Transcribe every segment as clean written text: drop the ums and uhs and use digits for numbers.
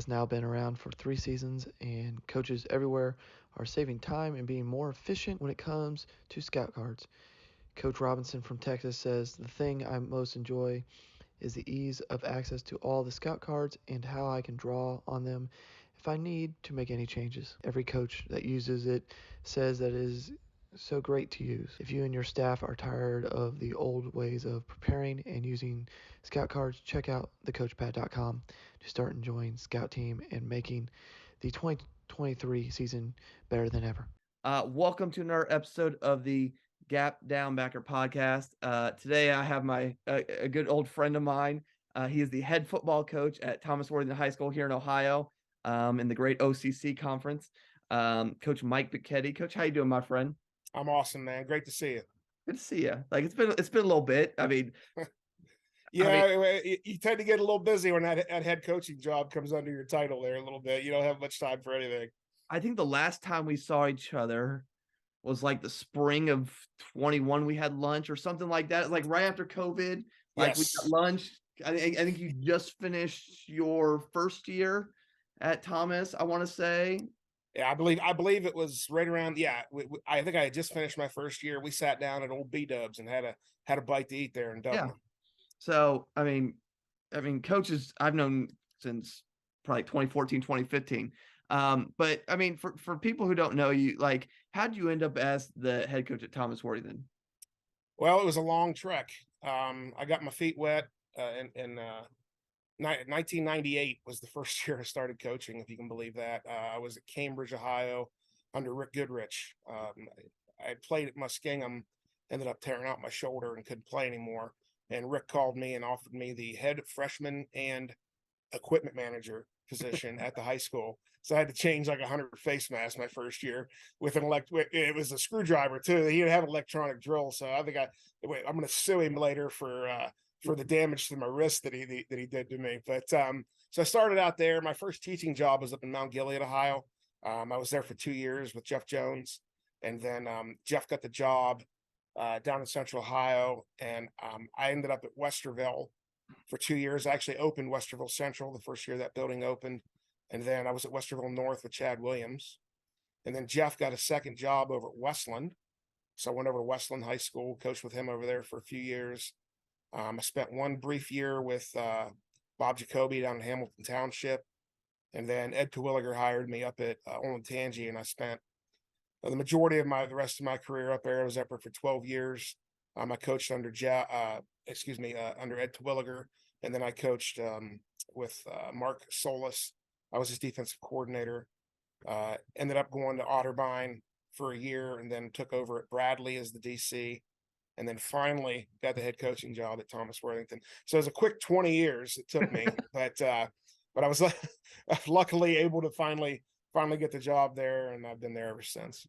has now been around for 3 seasons, and coaches everywhere are saving time and being more efficient when it comes to scout cards. Coach Robinson from Texas says, "The thing I most enjoy is the ease of access to all the scout cards and how I can draw on them if I need to make any changes. Every coach that uses it says that it is so great to use. If you and your staff are tired of the old ways of preparing and using scout cards, check out thecoachpad.com to start enjoying Scout Team and making the 2023 season better than ever." Welcome to another episode of the Gap Down Backer podcast. Today I have a good old friend of mine. He is the head football coach at Thomas Worthington High School here in Ohio, in the great OCC conference. Coach Mike Picetti. Coach, how you doing, my friend? I'm awesome, man. Great to see you. Good to see you. Like it's been a little bit. Yeah, you tend to get a little busy when that head coaching job comes under your title there a little bit. You don't have much time for anything. I think the last time we saw each other was like the spring of 21. We had lunch or something like that. Like right after COVID, like we got Yes. lunch. I think you just finished your first year at Thomas, I want to say. Yeah, I believe it was right around. Yeah, I think I had just finished my first year. We sat down at old B Dubs and had a bite to eat there in Yeah. Dublin. So, coaches I've known since probably 2014, 2015. But I mean, for people who don't know you, like, how'd you end up as the head coach at Thomas Worthington? Well, it was a long trek. I got my feet wet in 1998 was the first year I started coaching, if you can believe that. I was at Cambridge, Ohio, under Rick Goodrich. I played at Muskingum, ended up tearing out my shoulder and couldn't play anymore. And Rick called me and offered me the head freshman and equipment manager position at the high school. So I had to change like 100 face masks my first year with it was a screwdriver too. He didn't have an electronic drill. So I'm going to sue him later for the damage to my wrist that he did to me. But so I started out there. My first teaching job was up in Mount Gilead, Ohio. I was there for 2 years with Jeff Jones, and then Jeff got the job down in Central Ohio, and I ended up at Westerville for 2 years. I actually opened Westerville Central the first year that building opened, and then I was at Westerville North with Chad Williams, and then Jeff got a second job over at Westland, so I went over to Westland High School, coached with him over there for a few years. I spent one brief year with Bob Jacoby down in Hamilton Township, and then Ed Terwilliger hired me up at Olentangy, and I spent the majority of the rest of my career up there. I was up there for 12 years. I coached under under Ed Terwilliger, and then I coached with Mark Solis. I was his defensive coordinator. Ended up going to Otterbein for a year, and then took over at Bradley as the DC. And then finally got the head coaching job at Thomas Worthington. So it was a quick 20 years it took me, but I was luckily able to finally get the job there, and I've been there ever since.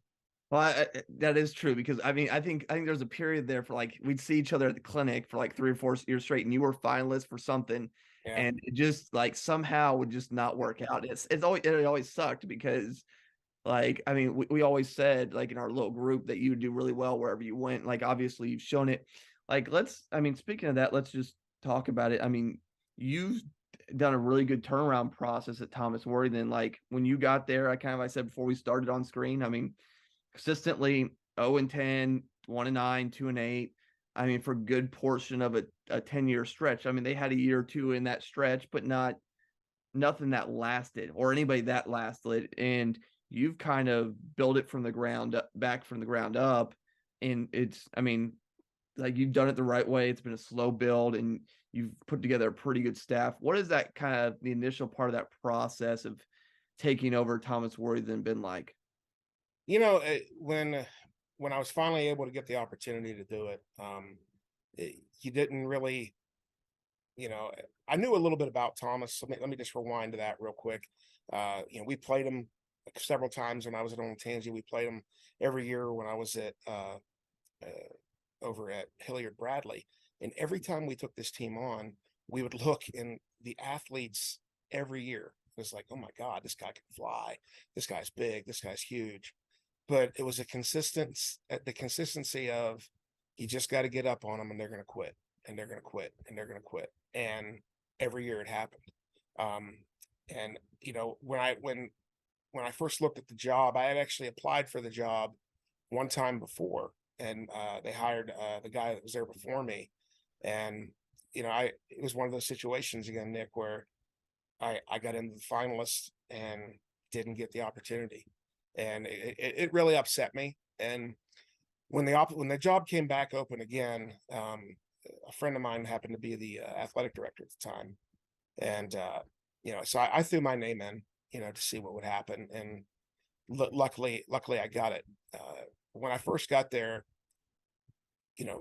Well, that is true because I think there's a period there for like we'd see each other at the clinic for like 3 or 4 years straight, and you were finalist for something, Yeah. and it just like somehow would just not work out. It always sucked because we always said like in our little group that you would do really well wherever you went. Like obviously you've shown it. Like speaking of that, let's just talk about it. I mean, you've done a really good turnaround process at Thomas Worthington. Like when you got there, I said before we started on screen, consistently 0-10, 1-9, 2-8. For a good portion of a 10-year stretch. They had a year or two in that stretch, but nothing that lasted or anybody that lasted. And you've kind of built it from the ground up, back from the ground up. And it's, like you've done it the right way. It's been a slow build and you've put together a pretty good staff. What is that kind of the initial part of that process of taking over Thomas Worthington been like? When I was finally able to get the opportunity to do it, you didn't really, I knew a little bit about Thomas. Let me just rewind to that real quick. We played him several times when I was at Olentangy. We played him every year when I was at over at Hilliard Bradley. And every time we took this team on, we would look in the athletes every year. It was like, oh my God, this guy can fly. This guy's big. This guy's huge. But it was the consistency of you just got to get up on them and they're going to quit and they're going to quit and they're going to quit. And every year it happened. And, when I first looked at the job, I had actually applied for the job one time before, and they hired the guy that was there before me. And, it was one of those situations again, Nick, where I got into the finalists and didn't get the opportunity. And it really upset me. And when the job came back open again, a friend of mine happened to be the athletic director at the time. And, so I threw my name in, to see what would happen. And luckily I got it. When I first got there,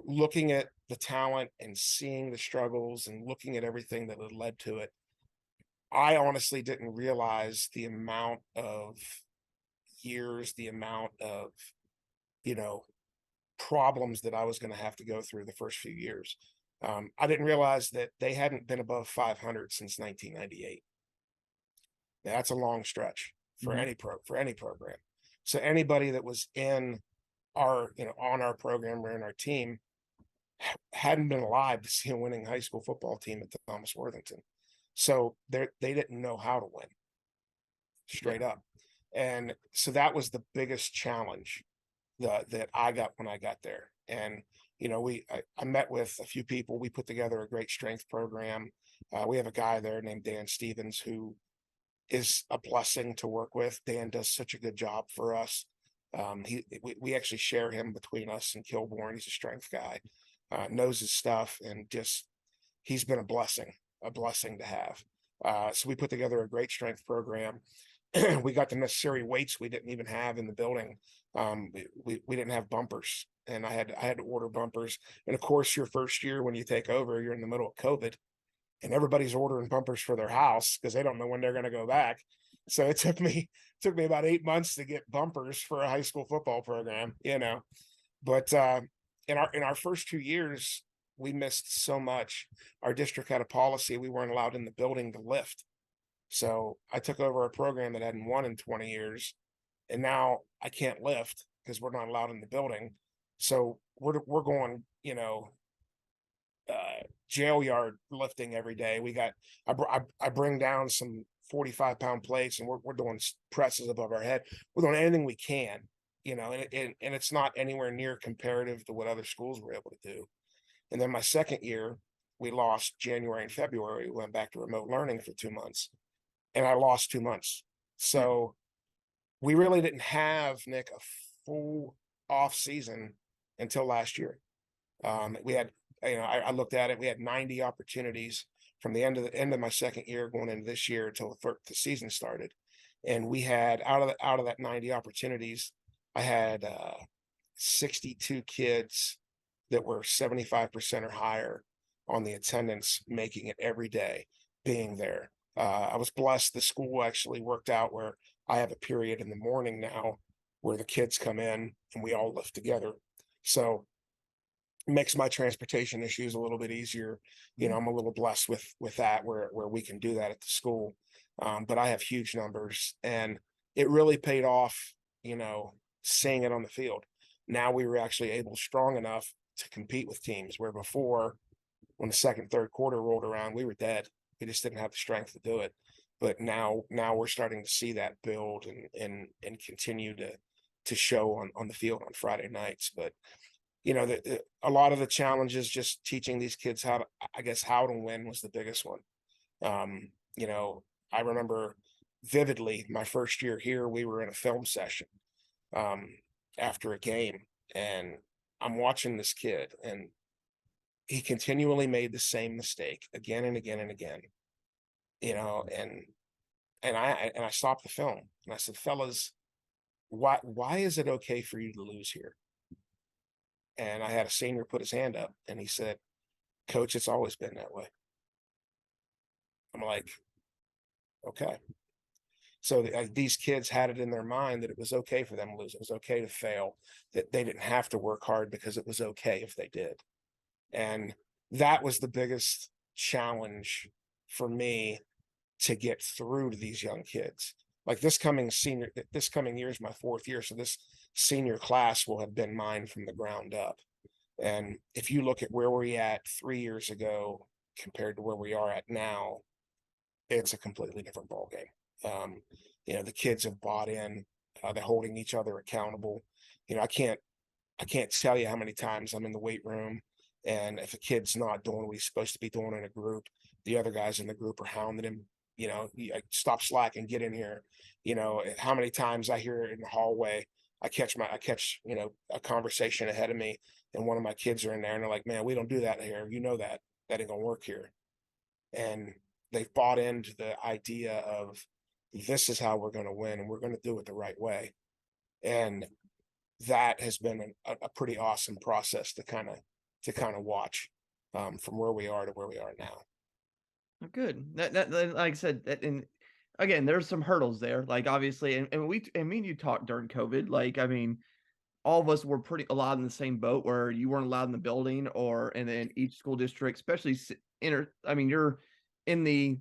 looking at the talent and seeing the struggles and looking at everything that had led to it, I honestly didn't realize the amount of years, the amount of, problems that I was going to have to go through the first few years. I didn't realize that they hadn't been above 500 since 1998. Now, that's a long stretch for any program. So anybody that was in our, on our program or in our team hadn't been alive to see a winning high school football team at Thomas Worthington. So they didn't know how to win, straight up. And so that was the biggest challenge that I got when I got there. And, I met with a few people. We put together a great strength program. We have a guy there named Dan Stevens who is a blessing to work with. Dan does such a good job for us. We actually share him between us and Kilbourne. He's a strength guy, knows his stuff, and just he's been a blessing to have. So we put together a great strength program. We got the necessary weights we didn't even have in the building. We didn't have bumpers, and I had to order bumpers. And of course, your first year when you take over, you're in the middle of COVID, and everybody's ordering bumpers for their house because they don't know when they're going to go back. So it took me about 8 months to get bumpers for a high school football program, But in our first 2 years, we missed so much. Our district had a policy we weren't allowed in the building to lift. So I took over a program that hadn't won in 20 years, and now I can't lift because we're not allowed in the building. So we're going, jail yard lifting every day. I bring down some 45-pound plates, and we're doing presses above our head. We're doing anything we can, and it's not anywhere near comparative to what other schools were able to do. And then my second year, we lost January and February. We went back to remote learning for 2 months, and I lost 2 months. So we really didn't have, Nick, a full off season until last year. We had, I looked at it. We had 90 opportunities from the end of my second year going into this year until the season started, and we had out of that 90 opportunities, I had 62 kids that were 75% or higher on the attendance, making it every day, being there. I was blessed. The school actually worked out where I have a period in the morning now where the kids come in and we all lift together. So it makes my transportation issues a little bit easier. I'm a little blessed with that where we can do that at the school. But I have huge numbers, and it really paid off, seeing it on the field. Now we were actually strong enough to compete with teams where before, when the second, third quarter rolled around, we were dead. We just didn't have the strength to do it. But now we're starting to see that build and continue to show on the field on Friday nights. But a lot of the challenges, just teaching these kids how to win was the biggest one. I remember vividly my first year here, we were in a film session after a game, and I'm watching this kid, and he continually made the same mistake again and again and again, and I stopped the film and I said, fellas, why is it okay for you to lose here? And I had a senior put his hand up and he said, Coach, it's always been that way. I'm like, okay. So these kids had it in their mind that it was okay for them to lose. It was okay to fail, that they didn't have to work hard because it was okay if they did. And that was the biggest challenge for me to get through to these young kids. Like this coming year is my fourth year. So this senior class will have been mine from the ground up. And if you look at where we're at 3 years ago compared to where we are at now, it's a completely different ballgame. The kids have bought in. They're holding each other accountable. I can't tell you how many times I'm in the weight room, and if a kid's not doing what he's supposed to be doing in a group, the other guys in the group are hounding him. Stop slacking, get in here. How many times I hear it in the hallway. I catch a conversation ahead of me, and one of my kids are in there, and they're like, "Man, we don't do that here. That ain't gonna work here." And they've bought into the idea of this is how we're going to win, and we're going to do it the right way. And that has been a pretty awesome process to kind of watch from where we are to where we are now. Good. That like I said, and again, there's some hurdles there. Like obviously, and me and you talked during COVID. Like I mean, all of us were a lot in the same boat where you weren't allowed in the building, and then each school district, especially you're in the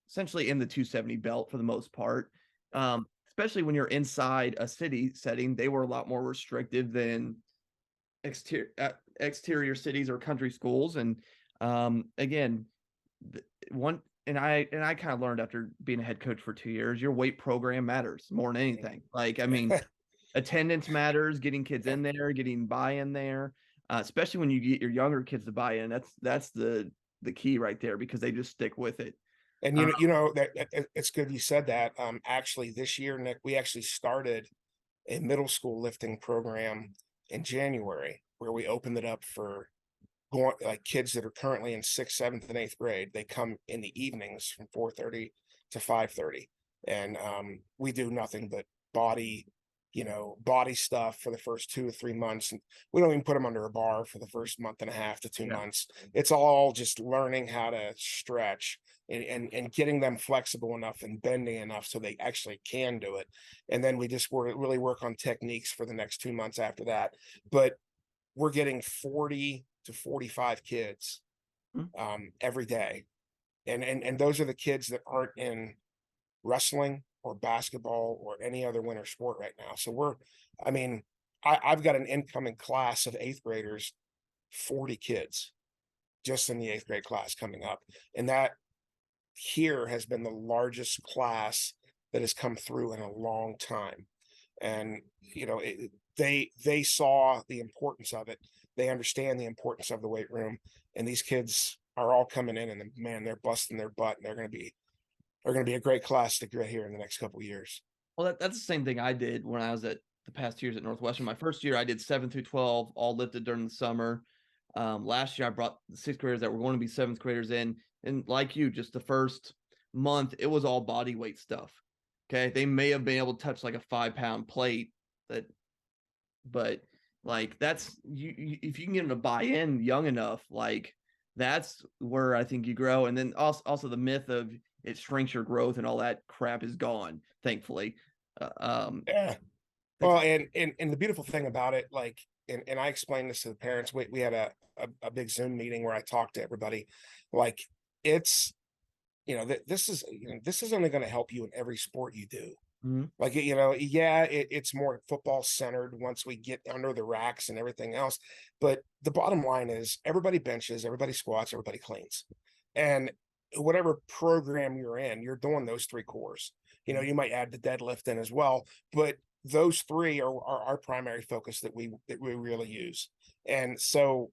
essentially in the 270 belt for the most part. Especially when you're inside a city setting, they were a lot more restrictive than exterior cities or country schools. And again, I kind of learned after being a head coach for 2 years, your weight program matters more than anything. Like, I mean, attendance matters, getting kids in there, getting buy-in there, especially when you get your younger kids to buy in. That's the key right there, because they just stick with it. And that it's good you said that. Actually, this year, Nick, we actually started a middle school lifting program in January, where we opened it up for kids that are currently in 6th, 7th, and 8th grade. They come in the evenings from 4:30 to 5:30, and we do nothing but body stuff for the first 2 or 3 months. And we don't even put them under a bar for the first month and a half to 2 months. It's all just learning how to stretch and getting them flexible enough and bending enough so they actually can do it. And then we just really work on techniques for the next 2 months after that. But we're getting 40 to 45 kids every day. And those are the kids that aren't in wrestling or basketball or any other winter sport right now. So I've got an incoming class of 8th graders, 40 kids just in the 8th grade class coming up. And that here has been the largest class that has come through in a long time. And, they saw the importance of it. They understand the importance of the weight room, and these kids are all coming in, and man, they're busting their butt, and they're going to be a great class to get here in the next couple of years. Well, that's the same thing I did when I was at the past 2 years at Northwestern. My first year, I did 7 through 12, all lifted during the summer. Last year, I brought the 6th graders that were going to be 7th graders in, and like you, just the first month, it was all body weight stuff. Okay, they may have been able to touch like a 5-pound plate, but like that's if you can get them to buy in young enough, like that's where I think you grow. And then also the myth of it shrinks your growth and all that crap is gone, thankfully. Yeah. Well, and the beautiful thing about it, like, and I explained this to the parents. We had a big Zoom meeting where I talked to everybody. Like, it's this is only going to help you in every sport you do. Mm-hmm. Like, it's more football centered once we get under the racks and everything else. But the bottom line is everybody benches, everybody squats, everybody cleans. And whatever program you're in, you're doing those 3 cores. You might add the deadlift in as well, but those 3 are our primary focus that we really use. And so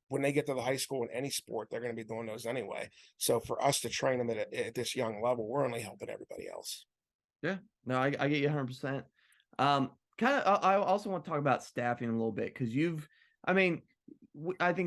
when they get to the high school in any sport, they're going to be doing those anyway. So for us to train them at this young level, we're only helping everybody else. Yeah, no, I get you 100%. I also want to talk about staffing a little bit, because I think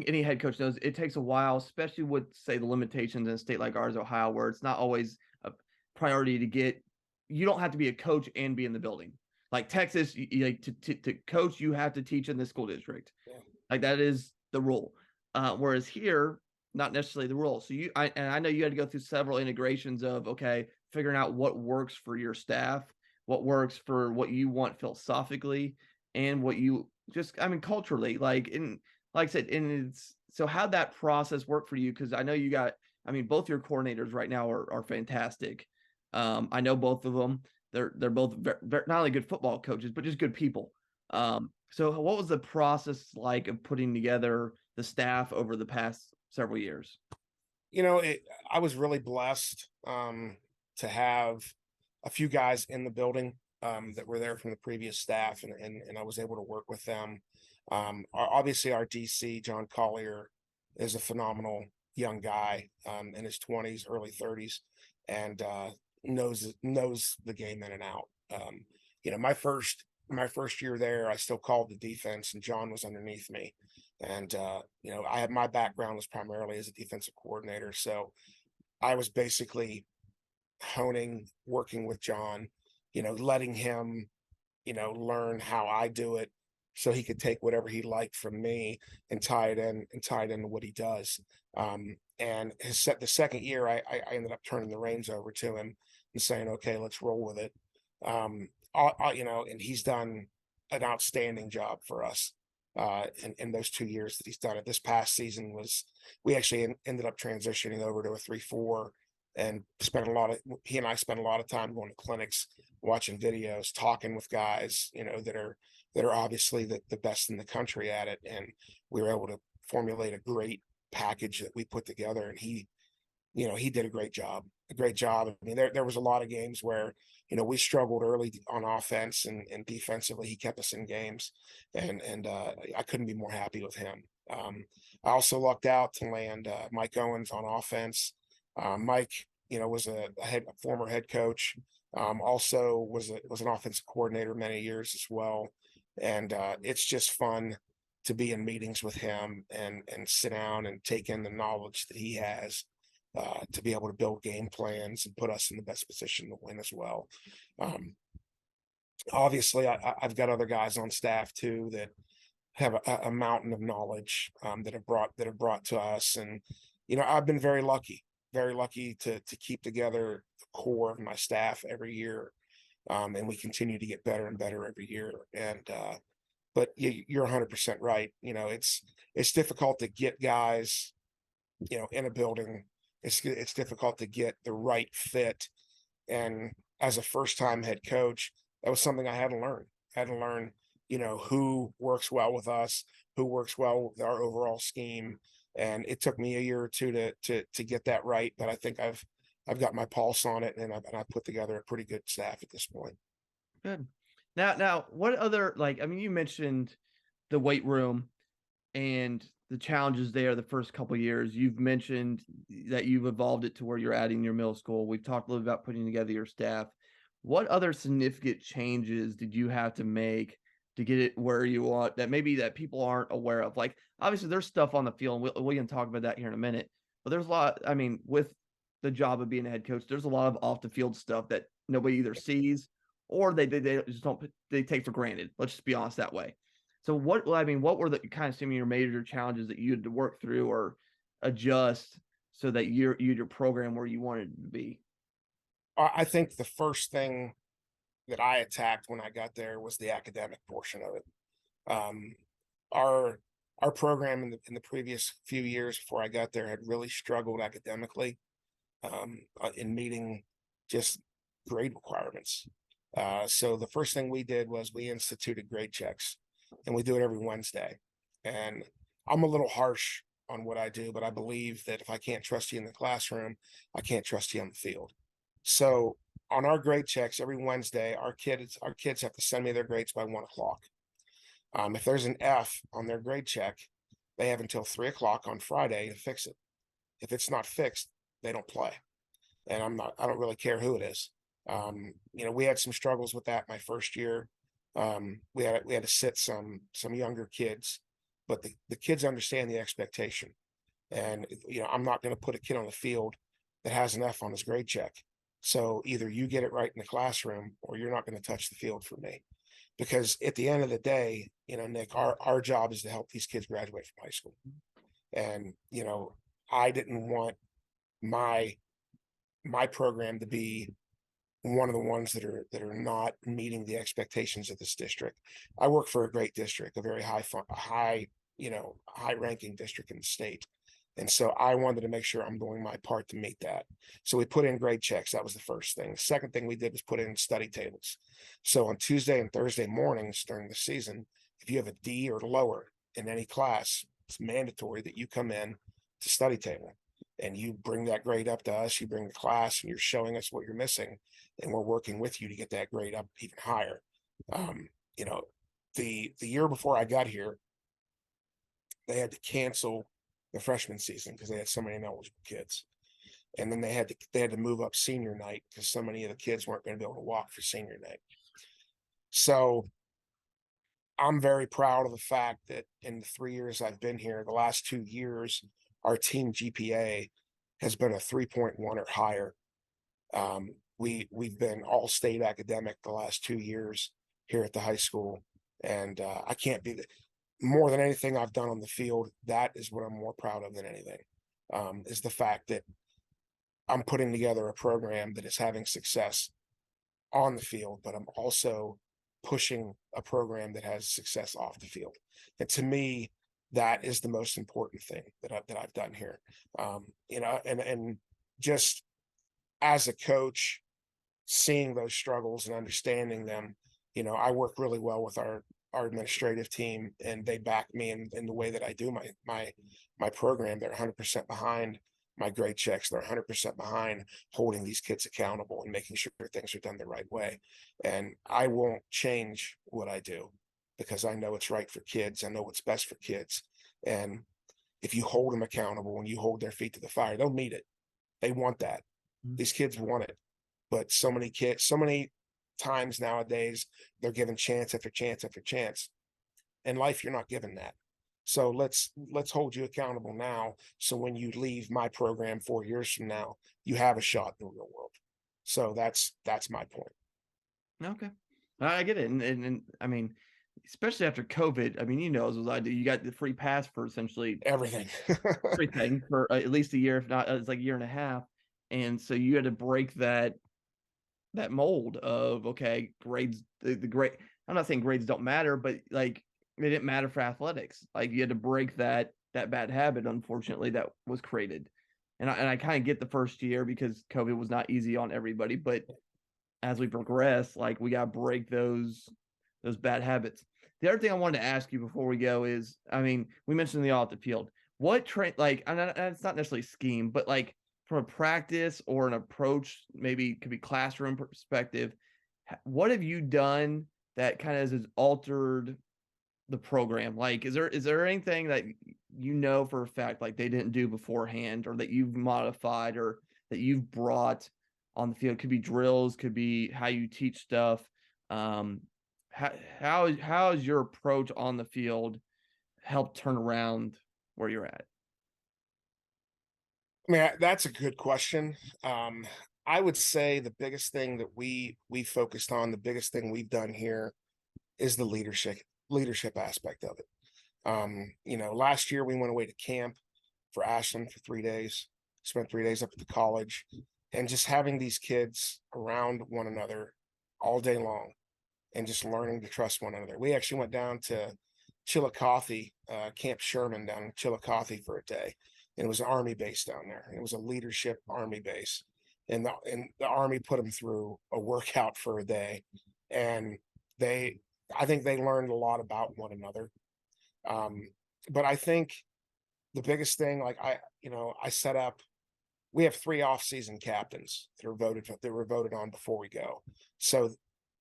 any head coach knows it takes a while, especially with, say, the limitations in a state like ours, Ohio, where it's not always a priority to get. You don't have to be a coach and be in the building. Like Texas, to coach, you have to teach in the school district. Yeah. Like that is the rule. Whereas here, not necessarily the rule. So I know you had to go through several integrations of, okay, figuring out what works for your staff, what works for what you want philosophically, and what you culturally, like I said, and it's so how'd that process work for you? Because I know you got, both your coordinators right now are fantastic. I know both of them. They're both very, not only good football coaches, but just good people. So what was the process like of putting together the staff over the past several years? I was really blessed. to have a few guys in the building that were there from the previous staff, and I was able to work with them. Obviously, our DC, John Collier, is a phenomenal young guy in his 20s, early 30s, and knows the game in and out. My first year there, I still called the defense, and John was underneath me. And I had my background was primarily as a defensive coordinator, so I was basically honing, working with John, letting him, learn how I do it, so he could take whatever he liked from me and tie it into what he does. And the second year, I ended up turning the reins over to him and saying, "Okay, let's roll with it." And he's done an outstanding job for us in those 2 years that he's done it. This past season we actually ended up transitioning over to a 3-4, and he and I spent a lot of time going to clinics, watching videos, talking with guys, that are obviously the best in the country at it. And we were able to formulate a great package that we put together, and he did a great job. I mean, there was a lot of games where, we struggled early on offense, and defensively, he kept us in games, and I couldn't be more happy with him. I also lucked out to land Mike Owens on offense. Mike, was a former head coach. Also was an offensive coordinator many years as well. And it's just fun to be in meetings with him and sit down and take in the knowledge that he has. To be able to build game plans and put us in the best position to win as well. Obviously, I've got other guys on staff too that have a mountain of knowledge that have brought to us, and I've been very lucky to keep together the core of my staff every year, and we continue to get better and better every year. And but you're 100% right. It's difficult to get guys, in a building. It's difficult to get the right fit. And as a first-time head coach, that was something I had to learn. Who works well with us, who works well with our overall scheme. And it took me a year or two to get that right. But I think I've got my pulse on it, and I put together a pretty good staff at this point. Good. Now, what other, you mentioned the weight room and the challenges there the first couple of years. You've mentioned that you've evolved it to where you're adding your middle school. We've talked a little about putting together your staff. What other significant changes did you have to make to get it where you want, that people aren't aware of? Like, obviously there's stuff on the field, and we can talk about that here in a minute, but there's a lot, with the job of being a head coach, there's a lot of off the field stuff that nobody either sees or they just they take for granted. Let's just be honest that way. So what were the kind of some of your major challenges that you had to work through or adjust so that your program where you wanted it to be? I think the first thing that I attacked when I got there was the academic portion of it. Our program in the previous few years before I got there had really struggled academically in meeting just grade requirements. So the first thing we did was we instituted grade checks. And we do it every Wednesday. And I'm a little harsh on what I do, but I believe that if I can't trust you in the classroom, I can't trust you on the field. So on our grade checks every Wednesday, our kids have to send me their grades by 1:00. If there's an F on their grade check, they have until 3:00 on Friday to fix it. If it's not fixed, they don't play. And I don't really care who it is. We had some struggles with that my first year. We had to sit some younger kids, but the kids understand the expectation. And I'm not going to put a kid on the field that has an F on his grade check. So either you get it right in the classroom, or you're not going to touch the field for me. Because at the end of the day, Nick, our job is to help these kids graduate from high school. And I didn't want my program to be one of the ones that are not meeting the expectations of this district. I work for a great district, a very high ranking district in the state. And so I wanted to make sure I'm doing my part to meet that. So we put in grade checks. That was the first thing. The second thing we did was put in study tables. So on Tuesday and Thursday mornings during the season, if you have a D or lower in any class, it's mandatory that you come in to study table. and you bring that grade up to us, you bring the class, and you're showing us what you're missing, and we're working with you to get that grade up even higher. You know, the year before I got here, they had to cancel the freshman season because they had so many ineligible kids. And then they had to move up senior night because so many of the kids weren't going to be able to walk for senior night. So I'm very proud of the fact that in the 3 years I've been here, the last 2 years, our team GPA has been a 3.1 or higher. We've been all state academic the last 2 years here at the high school, and I can't be more than anything I've done on the field. That is what I'm more proud of than anything, is the fact that I'm putting together a program that is having success on the field, but I'm also pushing a program that has success off the field. And to me, that is the most important thing that I've done here. You know, and just as a coach, seeing those struggles and understanding them, you know, I work really well with our administrative team, and they back me in the way that I do my program. They're 100% behind my grade checks. They're 100% behind holding these kids accountable and making sure things are done the right way. And I won't change what I do because I know it's right for kids. I know what's best for kids. And if you hold them accountable and you hold their feet to the fire, they'll need it. They want that. These kids want it. But so many times nowadays, they're given chance after chance after chance. In life, you're not given that. So let's hold you accountable now. So when you leave my program 4 years from now, you have a shot in the real world. So that's my point. Okay. I get it. And I mean, especially after COVID, I mean, you know, as I do, you got the free pass for essentially Everything. everything for at least a year, if not, it's like a year and a half. And so you had to break that mold of, okay, grades, the grade. I'm not saying grades don't matter, but like it didn't matter for athletics. Like you had to break that bad habit, unfortunately, that was created. And I kind of get the first year because COVID was not easy on everybody, but as we progress, like we got to break those bad habits. The other thing I wanted to ask you before we go is, I mean, we mentioned the off the field. What train, like, and it's not necessarily scheme, but like from a practice or an approach, maybe it could be classroom perspective, what have you done that kind of has altered the program? Like, is there anything that you know for a fact like they didn't do beforehand, or that you've modified, or that you've brought on the field? Could be drills, could be how you teach stuff. How has your approach on the field helped turn around where you're at? I mean, that's a good question. I would say the biggest thing that we focused on, the biggest thing we've done here is the leadership aspect of it. You know, last year we went away to camp for Ashland for 3 days, spent 3 days up at the college, and just having these kids around one another all day long and just learning to trust one another. We actually went down to Chillicothe, Camp Sherman down in Chillicothe for a day. And it was an Army base down there. And it was a leadership Army base. And the Army put them through a workout for a day. And I think they learned a lot about one another. But I think the biggest thing, like I set up, we have 3 off-season captains that were voted on before we go. So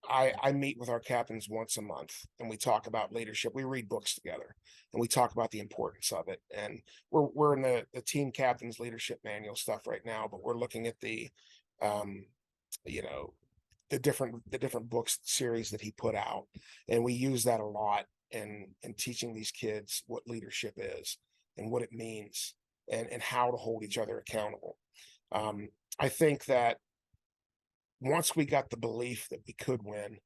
I meet with our captains once a month and we talk about leadership. We read books together and we talk about the importance of it. And we're in the team captain's leadership manual stuff right now, but we're looking at the you know, the different books series that he put out. And we use that a lot in teaching these kids what leadership is and what it means and how to hold each other accountable. I think that once we got the belief that we could win,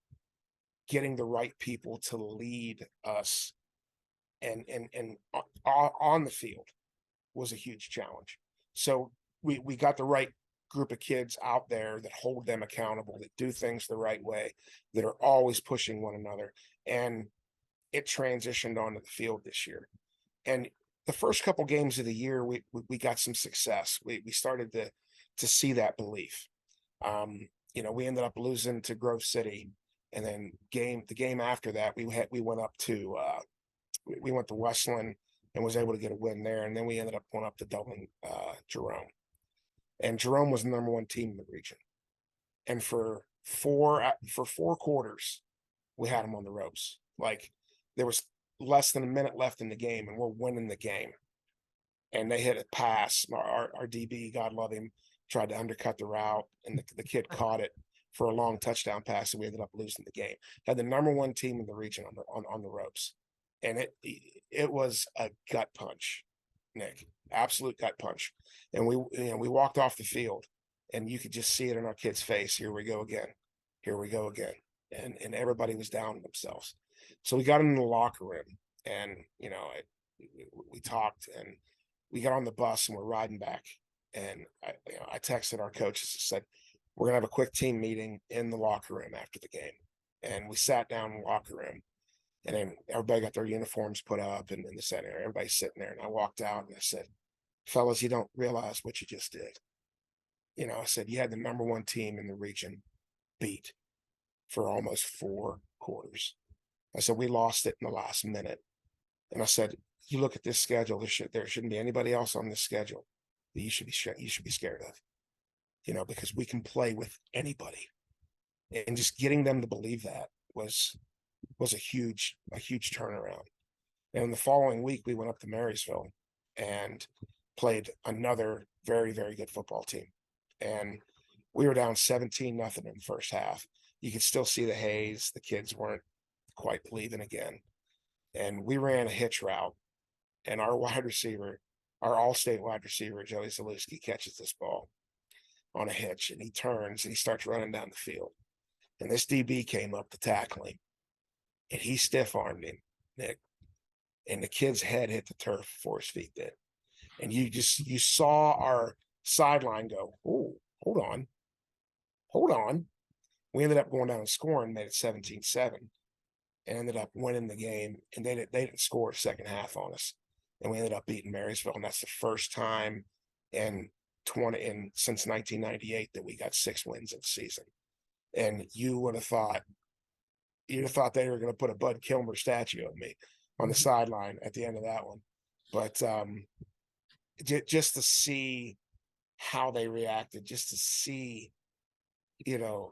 getting the right people to lead us and on the field was a huge challenge. So we got the right group of kids out there that hold them accountable, that do things the right way, that are always pushing one another. And it transitioned onto the field this year. And the first couple games of the year, we got some success. We started to see that belief. You know, we ended up losing to Grove City, and then the game after that, we went to Westland and was able to get a win there. And then we ended up going up to Dublin, Jerome. And Jerome was the number one team in the region. And for four quarters, we had them on the ropes. Like, there was less than a minute left in the game, and we're winning the game. And they hit a pass. Our DB, God love him, tried to undercut the route, and the kid caught it for a long touchdown pass, and we ended up losing the game. Had the number one team in the region on the ropes, and it was a gut punch, Nick, absolute gut punch. And we walked off the field, and you could just see it in our kids' face. Here we go again. Here we go again. And everybody was down on themselves. So we got into the locker room, and we talked, and we got on the bus, and we're riding back. And I texted our coaches and said, we're gonna have a quick team meeting in the locker room after the game. And we sat down in the locker room, and then everybody got their uniforms put up and in the center. Everybody's sitting there, and I walked out and I said, fellas, you don't realize what you just did. I said, you had the number one team in the region beat for almost 4 quarters. I said, we lost it in the last minute. And I said, you look at this schedule, there shouldn't be anybody else on this schedule that you should be scared of, because we can play with anybody. And just getting them to believe that was a huge turnaround. And the following week, we went up to Marysville and played another very, very good football team. And we were down 17-0 in the first half. You could still see the haze. The kids weren't quite believing again. And we ran a hitch route, and our wide receiver, our all-state wide receiver, Joey Zalewski, catches this ball on a hitch, and he turns and he starts running down the field. And this DB came up to tackle him, and he stiff-armed him, Nick. And the kid's head hit the turf before his feet did. And you saw our sideline go, oh, hold on. We ended up going down and scoring, made it 17-7, and ended up winning the game. And they didn't score a second half on us, and we ended up beating Marysville. And that's the first time since 1998 that we got 6 wins in the season. And you'd have thought they were going to put a Bud Kilmer statue of me on the sideline at the end of that one. But just to see how they reacted, just to see,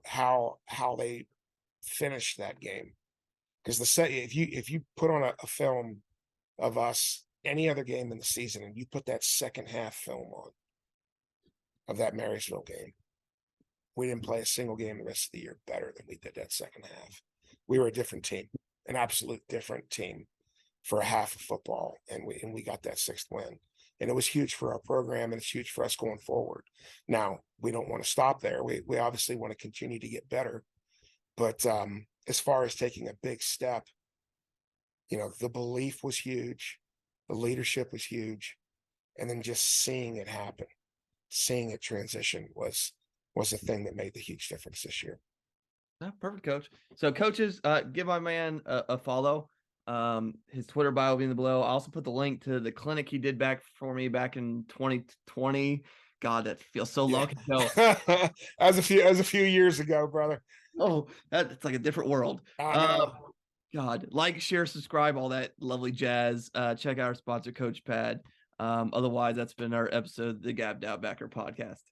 how they finished that game. Because if you put on a film of us any other game in the season, and you put that second half film on of that Marysville game, we didn't play a single game the rest of the year better than we did that second half. We were a different team, an absolute different team for a half of football, and we got that 6th win. And it was huge for our program, and it's huge for us going forward. Now, we don't want to stop there. We obviously want to continue to get better. But as far as taking a big step, the belief was huge. The leadership was huge. And then just seeing it happen, seeing it transition was the thing that made the huge difference this year. Perfect, Coach. So, coaches, give my man a follow. His Twitter bio will be in the below. I'll also put the link to the clinic he did for me back in 2020. God, that feels so long ago. as a few years ago, brother. Oh, that's like a different world. God, like, share, subscribe, all that lovely jazz. Check out our sponsor, Coachpad. Otherwise, that's been our episode of the Gabbed Out Backer podcast.